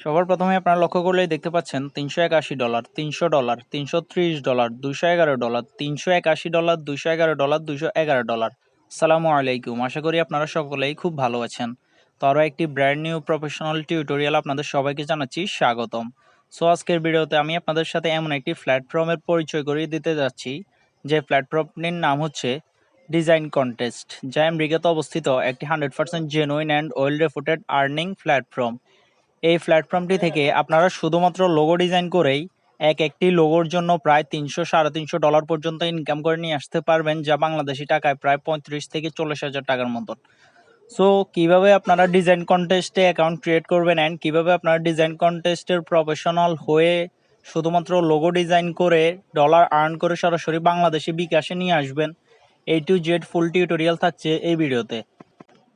সবার প্রথমে আপনারা লক্ষ্য করলেই দেখতে পাচ্ছেন $381, $300, $330, $211, $381, $211, $211। আসসালামু আলাইকুম, আশা করি আপনারা সকলেই খুব ভালো আছেন। তো আরও একটি ব্র্যান্ড নিউ প্রফেশনাল টিউটোরিয়াল আপনাদের সবাইকে জানাচ্ছি স্বাগতম। সো আজকের ভিডিওতে আমি আপনাদের সাথে এমন একটি প্ল্যাটফর্মের পরিচয় করিয়ে দিতে যাচ্ছি যে প্ল্যাটফর্মটির নাম হচ্ছে ডিজাইন কন্টেস্ট, যা আমেরিকাতে অবস্থিত একটি 100% genuine and well রেপুটেড earning platform. এই প্ল্যাটফর্মটি থেকে আপনারা শুধুমাত্র লোগো ডিজাইন করেই একটি লোগোর জন্য প্রায় $300-350 পর্যন্ত ইনকাম করে নিয়ে আসতে পারবেন, যা বাংলাদেশি টাকায় প্রায় 35 থেকে 40 হাজার টাকার মতন। সো কিভাবে আপনারা ডিজাইন কন্টেস্টে অ্যাকাউন্ট ক্রিয়েট করবেন অ্যান্ড কিভাবে আপনারা ডিজাইন কন্টেস্টের প্রফেশনাল হয়ে শুধুমাত্র লোগো ডিজাইন করে ডলার আর্ন করে সরাসরি বাংলাদেশি বিকাশে নিয়ে আসবেন, A to Z full tutorial থাকছে এই ভিডিওতে।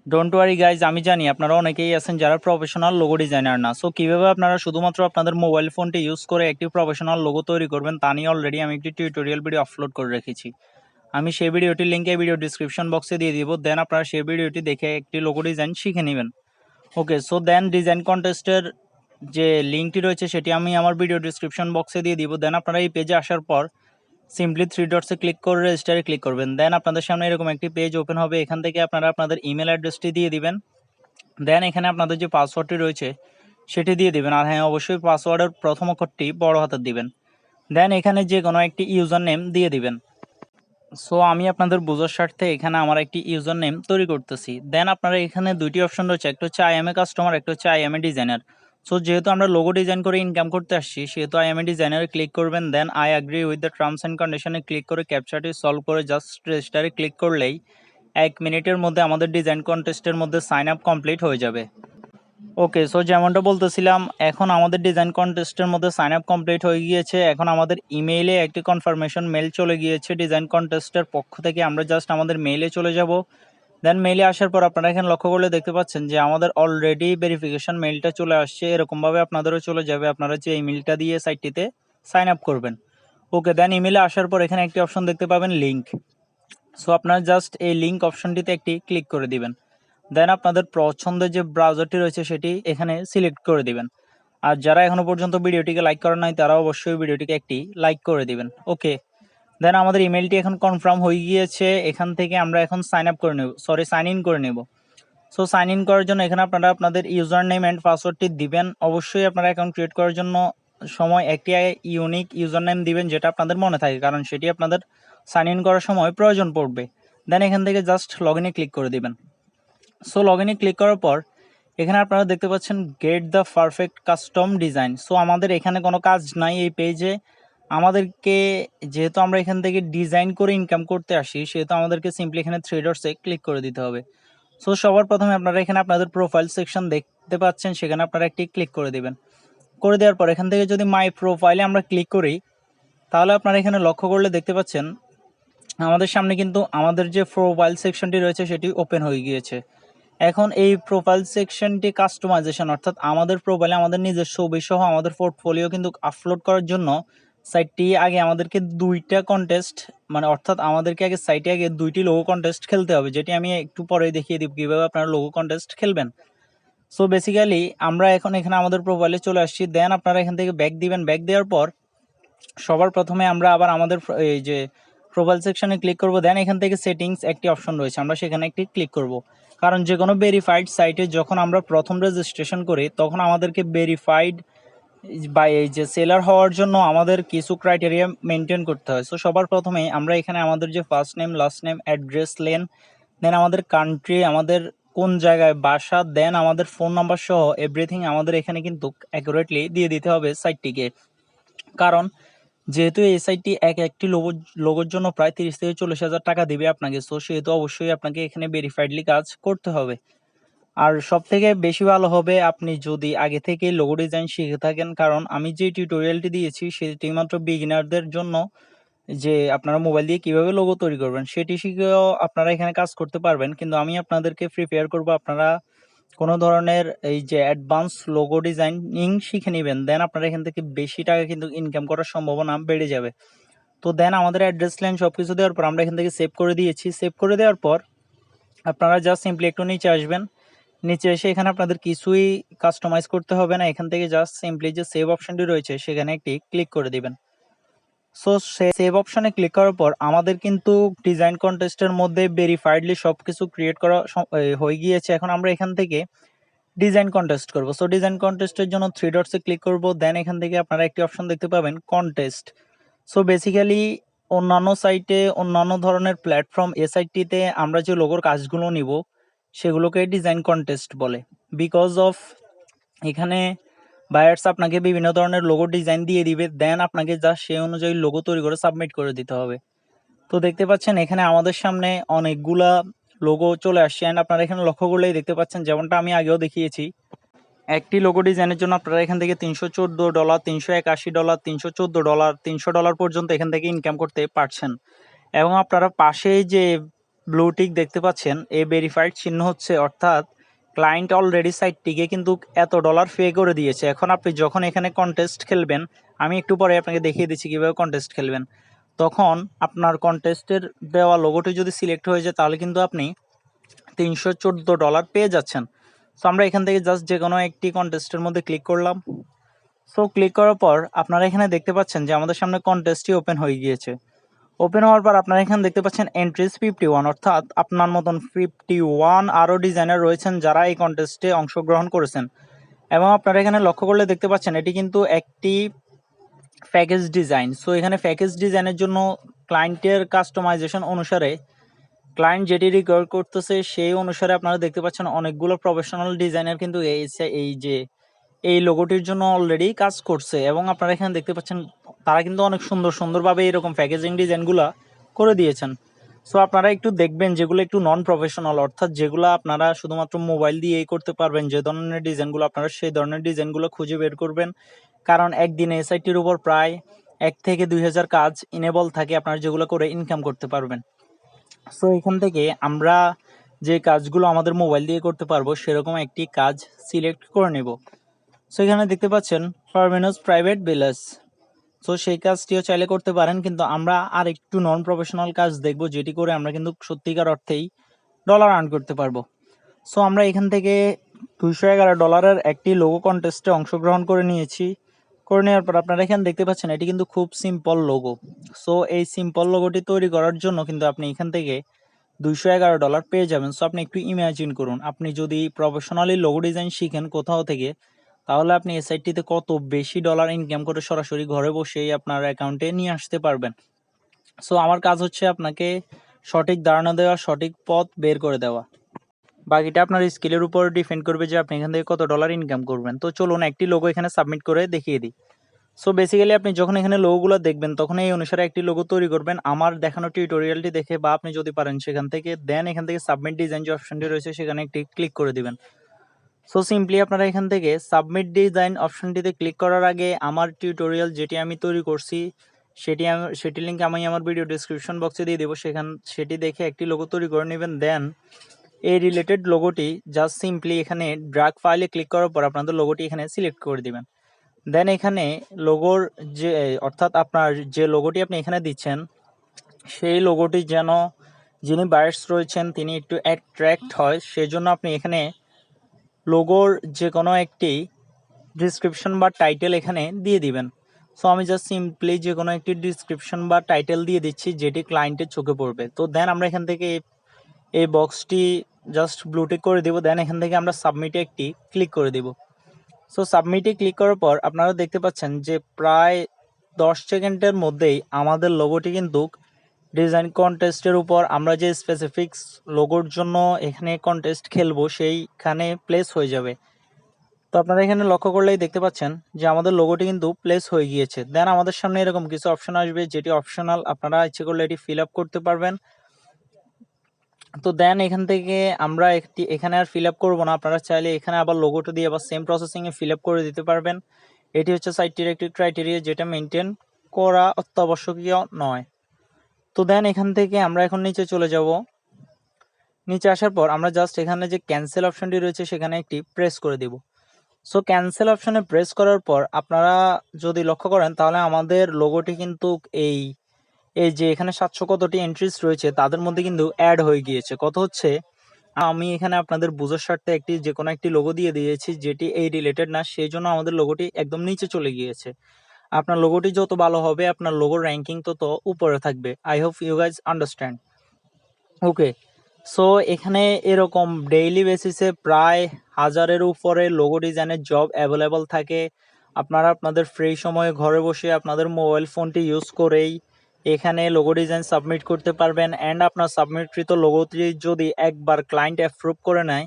ডোন্ট ওয়ারি গাইজ, আমি জানি আপনারা অনেকেই আছেন যারা প্রফেশনাল লোগো ডিজাইনার না। সো কীভাবে আপনারা শুধুমাত্র আপনাদের মোবাইল ফোনটি ইউজ করে একটি প্রফেশনাল লোগো তৈরি করবেন তা নিয়ে অলরেডি আমি একটি টিউটোরিয়াল ভিডিও আপলোড করে রেখেছি। আমি সেই ভিডিওটির লিঙ্ক এই ভিডিও ডিসক্রিপশন বক্সে দিয়ে দিব, দেন আপনারা সেই ভিডিওটি দেখে একটি লোগো ডিজাইন শিখে নেবেন। ওকে, সো দেন ডিজাইন কন্টেস্টের যে লিঙ্কটি রয়েছে সেটি আমি আমার ভিডিও ডিসক্রিপশন বক্সে দিয়ে দিব। দেন আপনারা এই পেজে আসার পর সিম্পলি 3 ডটসে ক্লিক করে রেজিস্টারে ক্লিক করবেন। দেন আপনাদের সামনে এরকম একটি পেজ ওপেন হবে। এখান থেকে আপনারা আপনাদের ইমেল অ্যাড্রেসটি দিয়ে দিবেন। দেন এখানে আপনাদের যে পাসওয়ার্ডটি রয়েছে সেটি দিয়ে দিবেন। আর হ্যাঁ, অবশ্যই পাসওয়ার্ডের প্রথম অক্ষরটি বড় হাতের দিবেন। দেন এখানে যে কোনো একটি ইউজার নেম দিয়ে দিবেন। সো আমি আপনাদের বোঝার স্বার্থে এখানে আমার একটি ইউজার নেম তৈরি করতেছি। দেন আপনারা এখানে দুইটি অপশন রয়েছে, একটা হচ্ছে আই এম এ কাস্টমার, একটা হচ্ছে I am a designer. So যেহেতু আমরা লোগো ডিজাইন করে ইনকাম করতে আসছি সেহেতু আই এম এ ডিজাইনারে ক্লিক করবেন। Then I agree with the terms and কন্ডিশনে ক্লিক করে ক্যাপচারটি সলভ করে জাস্ট রেজিস্টারে ক্লিক করলেই 1 মিনিটের মধ্যে আমাদের ডিজাইন কন্টেস্টের মধ্যে সাইন আপ কমপ্লিট হয়ে যাবে। ওকে, সো যেমনটা বলতেছিলাম, এখন আমাদের ডিজাইন কন্টেস্টের মধ্যে সাইন আপ কমপ্লিট হয়ে গিয়েছে। এখন আমাদের ইমেইলে একটি কনফার্মেশন মেল চলে গিয়েছে ডিজাইন কন্টেস্টের পক্ষ থেকে। আমরা জাস্ট আমাদের মেইলে চলে যাব। দেন মেইলে আসার পর আপনারা এখানে লক্ষ্য করলে দেখতে পাচ্ছেন যে আমাদের অলরেডি ভেরিফিকেশন মেইলটা চলে আসছে। এরকমভাবে আপনাদেরও চলে যাবে, আপনারা যে ইমেইলটা দিয়ে সাইটটিতে সাইন আপ করবেন। ওকে, দেন ইমেইলে আসার পর এখানে একটি অপশন দেখতে পাবেন লিঙ্ক। সো আপনারা জাস্ট এই লিঙ্ক অপশনটিতে একটি ক্লিক করে দিবেন। দেন আপনাদের পছন্দের যে ব্রাউজারটি রয়েছে সেটি এখানে সিলেক্ট করে দিবেন। আর যারা এখনো পর্যন্ত ভিডিওটিকে লাইক করেন নাই তারা অবশ্যই ভিডিওটিকে একটি লাইক করে দিবেন। ওকে, দেন আমাদের ইমেলটি এখন কনফার্ম হয়ে গিয়েছে। এখান থেকে আমরা এখন সাইন ইন করে নেব। সো সাইন ইন করার জন্য এখানে আপনারা আপনাদের ইউজার নেম অ্যান্ড পাসওয়ার্ডটি দিবেন। অবশ্যই আপনারা অ্যাকাউন্ট ক্রিয়েট করার জন্য সময় একটি ইউনিক ইউজার নেম দিবেন যেটা আপনাদের মনে থাকে, কারণ সেটি আপনাদের সাইন ইন করার সময় প্রয়োজন পড়বে। দেন এখান থেকে জাস্ট লগ ইনে ক্লিক করে দিবেন। সো লগ ইনে ক্লিক করার পর এখানে আপনারা দেখতে পাচ্ছেন get the perfect custom design. So আমাদের এখানে কোনো কাজ নাই এই পেজে। আমাদেরকে যেহেতু আমরা এখান থেকে ডিজাইন করে ইনকাম করতে আসি সেহেতু আমাদেরকে সিম্পলি এখানে 3 ডটসে ক্লিক করে দিতে হবে। সো সবার প্রথমে আপনারা এখানে আপনাদের প্রোফাইল সেকশন দেখতে পাচ্ছেন, সেখানে আপনারা একটি ক্লিক করে দিবেন। করে দেওয়ার পর এখান থেকে যদি মাই প্রোফাইলে আমরা ক্লিক করি তাহলে আপনারা এখানে লক্ষ্য করলে দেখতে পাচ্ছেন আমাদের সামনে কিন্তু আমাদের যে প্রোফাইল সেকশনটি রয়েছে সেটি ওপেন হয়ে গিয়েছে। এখন এই প্রোফাইল সেকশনটি কাস্টমাইজেশন, অর্থাৎ আমাদের প্রোফাইলে আমাদের নিজের ছবি সহ আমাদের পোর্টফোলিও কিন্তু আপলোড করার জন্য সাইটটি আগে আমাদেরকে দুইটা কন্টেস্ট অর্থাৎ আমাদেরকে সাইটে আগে দুইটি লোগো কন্টেস্ট খেলতে হবে, যেটি আমি একটু পরেই দেখিয়ে দিব কীভাবে আপনারা লোগো কন্টেস্ট খেলবেন। সো বেসিক্যালি আমরা এখন এখানে আমাদের প্রোফাইলে চলে আসছি। দেন আপনারা এখান থেকে ব্যাক দিবেন। ব্যাক দেওয়ার পর সবার প্রথমে আমরা আবার আমাদের এই যে প্রোফাইল সেকশনে ক্লিক করব। দেন এখান থেকে সেটিংস একটি অপশন রয়েছে, আমরা সেখানে একটি ক্লিক করব। কারণ যে কোনো ভেরিফাইড সাইটে যখন আমরা প্রথম রেজিস্ট্রেশন করি তখন আমাদেরকে ভেরিফাইড বা এই যে সেলার হওয়ার জন্য আমাদের কিছু ক্রাইটেরিয়া মেনটেন করতে হয়। সো সবার প্রথমে আমরা এখানে আমাদের যে first name, last name, address, lane, then আমাদের কান্ট্রি, আমাদের কোন জায়গায় বাসা, দেন আমাদের ফোন নাম্বার সহ এভরিথিং আমাদের এখানে কিন্তু অ্যাকুরেটলি দিয়ে দিতে হবে সাইটটিকে। কারণ যেহেতু এই সাইটটি একটি লোগোর জন্য প্রায় 30 থেকে 40 হাজার টাকা দিবে আপনাকে, সো সেহেতু অবশ্যই আপনাকে এখানে ভেরিফাইডলি কাজ করতে হবে। আর সব থেকে বেশি ভালো হবে আপনি যদি আগে থেকে লোগো ডিজাইন শিখে থাকেন, কারণ আমি যে টিউটোরিয়ালটি দিয়েছি সেটি মাত্র বিগিনারদের জন্য, যে আপনারা মোবাইল দিয়ে কিভাবে লোগো তৈরি করবেন সেটি শিখেও আপনারা এখানে কাজ করতে পারবেন। কিন্তু আমি আপনাদেরকে প্রিপেয়ার করব আপনারা কোনো ধরনের এই যে অ্যাডভান্স লোগো ডিজাইনিং শিখে নেবেন। দেন আপনারা এখান থেকে বেশি টাকা কিন্তু ইনকাম করার সম্ভাবনা বেড়ে যাবে। তো দেন আমাদের অ্যাড্রেস লাইন সব কিছু দেওয়ার পর আমরা এখান থেকে সেভ করে দিয়েছি। সেভ করে দেওয়ার পর আপনারা জাস্ট সিম্পলি একটু নিচে আসবেন। নিচে এসে এখানে আপনাদের কিছুই কাস্টমাইজ করতে হবে না, এখান থেকে জাস্ট সিম্পলি যে সেভ অপশনটি রয়েছে সেখানে একটি ক্লিক করে দিবেন। সো সেভ অপশনে ক্লিক করার পর আমাদের কিন্তু ডিজাইন কন্টেস্টের মধ্যে ভেরিফাইডলি সব কিছু ক্রিয়েট করা হয়ে গিয়েছে। এখন আমরা এখান থেকে ডিজাইন কন্টেস্ট করব। সো ডিজাইন কন্টেস্টের জন্য থ্রি ডটসে ক্লিক করব, দেন এখান থেকে আপনারা একটি অপশন দেখতে পাবেন কন্টেস্ট। সো বেসিক্যালি অন্যান্য সাইটে অন্যান্য ধরনের প্ল্যাটফর্ম, এ সাইটটিতে আমরা যে লোগোর কাজগুলো নিব সেগুলোকে ডিজাইন কন্টেস্ট বলে। বিকজ অফ এখানে বায়ার্স আপনাকে বিভিন্ন ধরনের লোগো ডিজাইন দিয়ে দিবে, দেন আপনাকে জাস্ট সেই অনুযায়ী লোগো তৈরি করে সাবমিট করে দিতে হবে। তো দেখতে পাচ্ছেন এখানে আমাদের সামনে অনেকগুলা লোগো চলে আসছে, অ্যান্ড আপনারা এখানে লক্ষ্য করলেই দেখতে পাচ্ছেন, যেমনটা আমি আগেও দেখিয়েছি, একটি লোগো ডিজাইনের জন্য আপনারা এখান থেকে $314, $381, $314, $300 পর্যন্ত এখান থেকে ইনকাম করতে পারছেন। এবং আপনারা পাশেই যে ব্লু টিক দেখতে পাচ্ছেন, এই ভেরিফাইড চিহ্ন হচ্ছে, অর্থাৎ ক্লায়েন্ট অলরেডি সাইটটিকে কিন্তু এত ডলার পে করে দিয়েছে। এখন আপনি যখন এখানে কন্টেস্ট খেলবেন, আমি একটু পরে আপনাকে দেখিয়ে দিচ্ছি কীভাবে কন্টেস্ট খেলবেন, তখন আপনার কন্টেস্টের দেওয়া লোগোটি যদি সিলেক্ট হয়ে যায় তাহলে কিন্তু আপনি $314 পেয়ে যাচ্ছেন। সো আমরা এখান থেকে জাস্ট যে কোনো একটি কন্টেস্টের মধ্যে ক্লিক করলাম। সো ক্লিক করার পর আপনারা এখানে দেখতে পাচ্ছেন যে আমাদের সামনে কন্টেস্টটি ওপেন হয়ে গিয়েছে। ওপেন হওয়ার পর আপনারা এখানে দেখতে পাচ্ছেন এন্ট্রিজ 51, অর্থাৎ আপনার মতন 51 আরও ডিজাইনার রয়েছেন যারা এই কন্টেস্টে অংশগ্রহণ করেছেন। এবং আপনারা এখানে লক্ষ্য করলে দেখতে পাচ্ছেন এটি কিন্তু একটি প্যাকেজ ডিজাইন। সো এখানে প্যাকেজ ডিজাইনের জন্য ক্লায়েন্টের কাস্টমাইজেশন অনুসারে ক্লায়েন্ট যেটি রিকোয়ার করতেছে সেই অনুসারে আপনারা দেখতে পাচ্ছেন অনেকগুলো প্রফেশনাল ডিজাইনার কিন্তু এই লোগোটির জন্য অলরেডি কাজ করছে। এবং আপনারা এখানে দেখতে পাচ্ছেন তারা কিন্তু অনেক সুন্দরভাবে এরকম প্যাকেজিং ডিজাইনগুলো করে দিয়েছেন। সো আপনারা একটু দেখবেন যেগুলো একটু নন প্রফেশনাল, অর্থাৎ যেগুলো আপনারা শুধুমাত্র মোবাইল দিয়েই করতে পারবেন, যে ধরনের ডিজাইনগুলো আপনারা সেই ধরনের ডিজাইনগুলো খুঁজে বের করবেন। কারণ একদিনে এই সাইটটির উপর প্রায় 1 থেকে 2000 কাজ ইনেবল থাকে আপনারা যেগুলো করে ইনকাম করতে পারবেন। সো এখান থেকে আমরা যে কাজগুলো আমাদের মোবাইল দিয়ে করতে পারবো সেরকম একটি কাজ সিলেক্ট করে নেব। সো এখানে দেখতে পাচ্ছেন ফার্মিনোস প্রাইভেট ভিলেজ। সো সেই কাজটিও চাইলে করতে পারেন, কিন্তু আমরা আর একটু নন প্রফেশনাল কাজ দেখব যেটি করে আমরা কিন্তু সত্যিকার অর্থেই ডলার আর্ন করতে পারবো। সো আমরা এখান থেকে $211 একটি লোগো কন্টেস্টে অংশগ্রহণ করে নিয়েছি। করে নেওয়ার পর আপনারা এখানে দেখতে পাচ্ছেন এটি কিন্তু খুব সিম্পল লোগো। সো এই সিম্পল লোগোটি তৈরি করার জন্য কিন্তু আপনি এখান থেকে $211 পেয়ে যাবেন। সো আপনি একটু ইমাজিন করুন, আপনি যদি প্রফেশনালি লোগো ডিজাইন শিখেন কোথাও থেকে, তাহলে আপনি এই সাইটটিতে কত বেশি ডলার ইনকাম করে সরাসরি ঘরে বসেই আপনার অ্যাকাউন্টে নিয়ে আসতে পারবেন। সো আমার কাজ হচ্ছে আপনাকে সঠিক ধারণা দেওয়া, সঠিক পথ বের করে দেওয়া। বাকিটা আপনার স্কিলের উপর ডিপেন্ড করবে যে আপনি এখান থেকে কত ডলার ইনকাম করবেন। তো চলুন একটি লোগো এখানে সাবমিট করে দেখিয়ে দিই। সো বেসিক্যালি আপনি যখন এখানে লোগোগুলো দেখবেন তখন এই অনুসারে একটি লোগো তৈরি করবেন আমার দেখানো টিউটোরিয়ালটি দেখে, বা আপনি যদি পারেন সেখান থেকে। দেন এখান থেকে সাবমিট ডিজাইন যে অপশনটি রয়েছে সেখানে একটি ক্লিক করে দিবেন। সো সিম্পলি আপনারা এখান থেকে সাবমিট ডিজাইন অপশনটিতে ক্লিক করার আগে আমার টিউটোরিয়াল যেটি আমি তৈরি করছি সেটি লিঙ্ক আমি আমার ভিডিও ডিসক্রিপশন বক্সে দিয়ে দেবো, সেটি দেখে একটি লোগো তৈরি করে নেবেন। দেন এই রিলেটেড লোগোটি জাস্ট সিম্পলি এখানে ড্র্যাগ ফাইলে ক্লিক করার পর আপনাদের লোগোটি এখানে সিলেক্ট করে দিবেন। দেন এখানে লোগোর যে অর্থাৎ আপনার যে লোগোটি আপনি এখানে দিচ্ছেন সেই লোগোটি যেন যিনি বায়ার্স রয়েছেন তিনি একটু অ্যাট্রাক্ট হয়, সেজন্য আপনি এখানে লোগোর যে কোনো একটি ডিসক্রিপশন বা টাইটেল এখানে দিয়ে দিবেন। সো আমি জাস্ট সিম্পলি যে কোনো একটি ডিসক্রিপশন বা টাইটেল দিয়ে দিচ্ছি যেটি ক্লায়েন্টের চোখে পড়বে। তো দেন আমরা এখান থেকে এই বক্সটি জাস্ট ব্লুটিক করে দেবো। দেন এখান থেকে আমরা সাবমিটে একটি ক্লিক করে দেব। সো সাবমিটে ক্লিক করার পর আপনারা দেখতে পাচ্ছেন যে প্রায় 10 সেকেন্ডের মধ্যেই আমাদের লোগোটি কিন্তু ডিজাইন কন্টেস্টের উপর আমরা যে স্পেসিফিক্স লোগোর জন্য এখানে কন্টেস্ট খেলবো সেইখানে প্লেস হয়ে যাবে। তো আপনারা এখানে লক্ষ্য করলেই দেখতে পাচ্ছেন যে আমাদের লোগোটি কিন্তু প্লেস হয়ে গিয়েছে। দেন আমাদের সামনে এরকম কিছু অপশন আসবে যেটি অপশনাল, আপনারা ইচ্ছে করলে এটি ফিল আপ করতে পারবেন। তো দেন এখান থেকে আমরা এখানে আর ফিল আপ করবো না, আপনারা চাইলে এখানে আবার লোগোটা দিয়ে আবার সেম প্রসেসিংয়ে ফিল আপ করে দিতে পারবেন। এটি হচ্ছে সাইটটির একটি ক্রাইটেরিয়া যেটা মেনটেন করা অত্যাবশ্যকীয় নয়। তো দেন এখান থেকে আমরা এখন নিচে চলে যাব। নিচে আসার পর আমরা জাস্ট এখানে যে ক্যান্সেল অপশনটি রয়েছে সেখানে একটি প্রেস করে দেব। সো ক্যান্সেল অপশনে প্রেস করার পর আপনারা যদি লক্ষ্য করেন তাহলে আমাদের লোগোটি কিন্তু এই যে এখানে 700 কতটি এন্ট্রিজ রয়েছে তাদের মধ্যে কিন্তু অ্যাড হয়ে গিয়েছে। কত হচ্ছে আমি এখানে আপনাদের বোঝার স্বার্থে যে কোনো একটি লোগো দিয়ে দিয়েছি যেটি এই রিলেটেড না, সেই জন্য আমাদের লোগোটি একদম নিচে চলে গিয়েছে। আপনার লোগোটি যত ভালো হবে আপনার লোগোর র্যাঙ্কিং তত উপরে থাকবে। I hope you guys understand. Okay, so এখানে এরকম ডেইলি বেসিসে প্রায় 1000-এর উপরে লোগো ডিজাইনের জব অ্যাভেলেবল থাকে। আপনারা আপনাদের ফ্রি সময়ে ঘরে বসে আপনাদের মোবাইল ফোনটি ইউজ করেই এখানে লোগো ডিজাইন সাবমিট করতে পারবেন। অ্যান্ড আপনার সাবমিটকৃত লোগোটি যদি একবার ক্লায়েন্ট অ্যাপ্রুভ করে নেয়,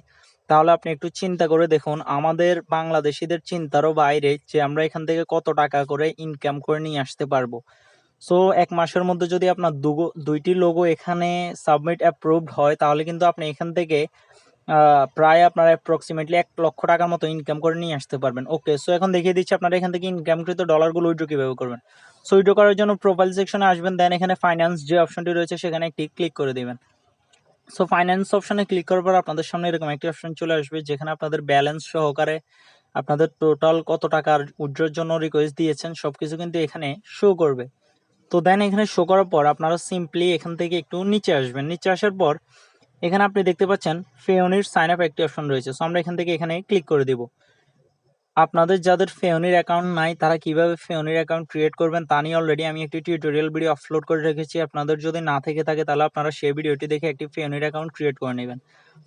তাহলে আপনি একটু চিন্তা করে দেখুন আমাদের বাংলাদেশিদের চিন্তারও বাইরে যে আমরা এখান থেকে কত টাকা করে ইনকাম করে নিয়ে আসতে পারবো। সো 1 মাসের মধ্যে যদি আপনার দুইটি লোগো এখানে সাবমিট অ্যাপ্রুভড হয়, তাহলে কিন্তু আপনি এখান থেকে প্রায় আপনার অ্যাপ্রক্সিমেটলি 1 লক্ষ টাকার মতো ইনকাম করে নিয়ে আসতে পারবেন। ওকে, সো এখন দেখিয়ে দিচ্ছি আপনারা এখান থেকে ইনকামকৃত ডলারগুলো উইথড্র কীভাবে করবেন। সো উইথড্র করার জন্য প্রোফাইল সেকশনে আসবেন, দেন এখানে ফাইন্যান্স যে অপশনটি রয়েছে সেখানে একটি ক্লিক করে দেবেন। সো ফাইন্যান্স অপশনে ক্লিক করার পর আপনাদের সামনে এরকম একটি অপশন চলে আসবে যেখানে আপনাদের ব্যালেন্স সহকারে আপনাদের টোটাল কত টাকার উইথড্রর জন্য রিকোয়েস্ট দিয়েছেন সবকিছু কিন্তু এখানে শো করবে। তো দেন এখানে শো করার পর আপনারা সিম্পলি এখান থেকে একটু নিচে আসবেন। নিচে আসার পর এখানে আপনি দেখতে পাচ্ছেন পেওনির সাইন আপ একটি অপশন রয়েছে। সো আমরা এখান থেকে এখানে ক্লিক করে দিব। আপনাদের যাদের পেওনির অ্যাকাউন্ট নাই তারা কিভাবে পেওনির অ্যাকাউন্ট ক্রিয়েট করবেন তা নিয়ে অলরেডি আমি একটি টিউটোরিয়াল ভিডিও আপলোড করে রেখেছি। আপনাদের যদি না থেকে থাকে তাহলে আপনারা সেই ভিডিওটি দেখে একটি পেওনির অ্যাকাউন্ট ক্রিয়েট করে নেবেন।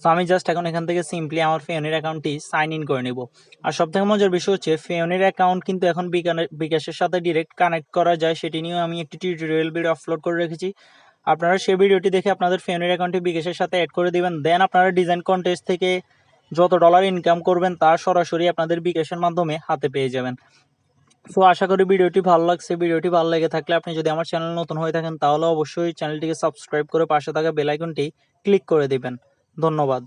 সো আমি জাস্ট এখন এখান থেকে সিম্পলি আমার পেওনির অ্যাকাউন্টটি সাইন ইন করে নেব। আর সবথেকে মজার বিষয় হচ্ছে পেওনির অ্যাকাউন্ট কিন্তু এখন বিকাশের সাথে ডিরেক্ট কানেক্ট করা যায়, সেটি নিয়েও আমি একটি টিউটোরিয়াল ভিডিও আপলোড করে রেখেছি। আপনারা সেই ভিডিওটি দেখে আপনাদের পেওনির অ্যাকাউন্টটি বিকাশের সাথে অ্যাড করে দিবেন। দেন আপনারা ডিজাইন কন্টেস্ট থেকে যত ডলার ইনকাম করবেন তা সরাসরি আপনাদের বিকাশের মাধ্যমে হাতে পেয়ে যাবেন। সো আশা করি ভিডিওটি ভালো লাগছে। ভিডিওটি ভালো লেগে থাকলে আপনি যদি আমার চ্যানেল নতুন হয়ে থাকেন তাহলে অবশ্যই চ্যানেলটিকে সাবস্ক্রাইব করে পাশে থাকা বেল আইকনটি ক্লিক করে দিবেন। ধন্যবাদ।